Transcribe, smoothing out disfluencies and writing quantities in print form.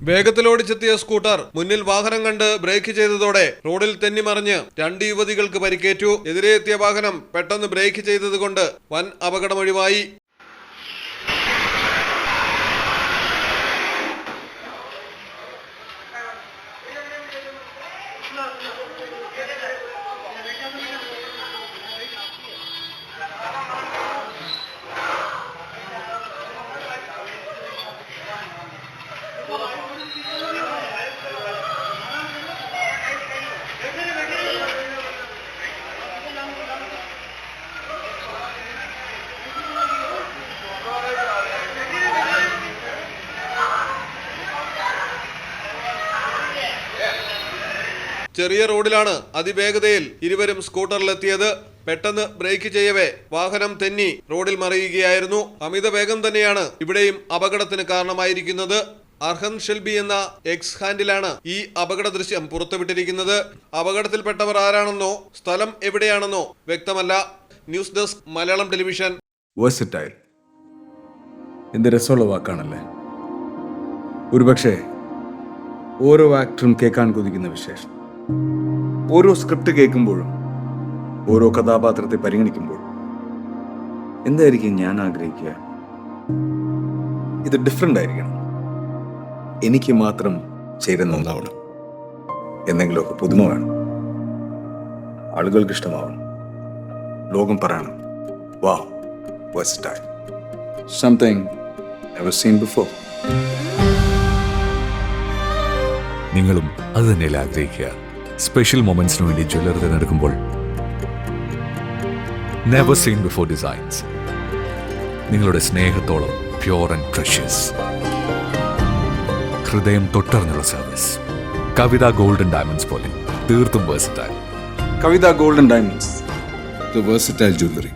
വേഗത്തിലോടിച്ചെത്തിയ scooter മുന്നിൽ വാഹനം കണ്ട് ബ്രേക്ക് ചെയ്തതോടെ റോഡിൽ തെന്നിമറിഞ്ഞ് 2 യുവതികൾക്ക് പരിക്കേറ്റു. എതിരെ എത്തിയ വാഹനം പെട്ടെന്ന് ബ്രേക്ക് ചെയ്തതുകൊണ്ട് വൻ അപകടമൊഴിവായി. ചെറിയ റോഡിലാണ് അതിവേഗതയിൽ ഇരുവരും സ്കൂട്ടറിലെത്തിയത്. പെട്ടെന്ന് ബ്രേക്ക് ചെയ്യവേ വാഹനം തെന്നി റോഡിൽ മറിയുകയായിരുന്നു. അമിത വേഗം തന്നെയാണ് ഇവിടെയും അപകടത്തിന് കാരണമായിരിക്കുന്നത്. അർഹൻ ഷെൽബി എന്ന എക്സ് ഹാൻഡിലാണ് ഈ അപകട ദൃശ്യം പുറത്തുവിട്ടിരിക്കുന്നത്. അപകടത്തിൽപ്പെട്ടവർ ആരാണെന്നോ സ്ഥലം എവിടെയാണെന്നോ വ്യക്തമല്ല. News desk Malayalam television. Versatile എന്ത് രസമുള്ള വാക്കാണല്ലേ. ഒരുപക്ഷെ ഓരോ ആക്ടറും കേൾക്കാൻ കൊതിക്കുന്ന വിശേഷം. ഓരോ സ്ക്രിപ്റ്റ് കേൾക്കുമ്പോഴും ഓരോ കഥാപാത്രത്തെ പരിഗണിക്കുമ്പോഴും എന്തായിരിക്കും ഞാൻ ആഗ്രഹിക്കുക? ഇത് ഡിഫറെൻ്റ് ആയിരിക്കണം, എനിക്ക് മാത്രം ചേരുന്ന ഒന്നാവണം, എന്തെങ്കിലുമൊക്കെ പുതുമ വേണം, ആളുകൾക്ക് ഇഷ്ടമാവണം, ലോകം പറയണം വാ versatile, something never seen before. നിങ്ങളും അത് തന്നെയല്ലേ ആഗ്രഹിക്കുക? സ്പെഷ്യൽ മൊമെന്റ്സിന് വേണ്ടി ജ്വല്ലർ തിരഞ്ഞെടുക്കുമ്പോൾ നെവർ സീൻ ബിഫോർ ഡിസൈൻസ്, നിങ്ങളുടെ സ്നേഹത്തോളം പ്യോർ ആൻഡ് പ്രഷ്യസ്, ഹൃദയം തൊട്ടറിഞ്ഞുള്ള സർവീസ്. കവിത ഗോൾഡൻ ഡയമണ്ട്സ് പോലെ തീർത്തും versatile. Kavitha golden diamonds, the versatile jewelry.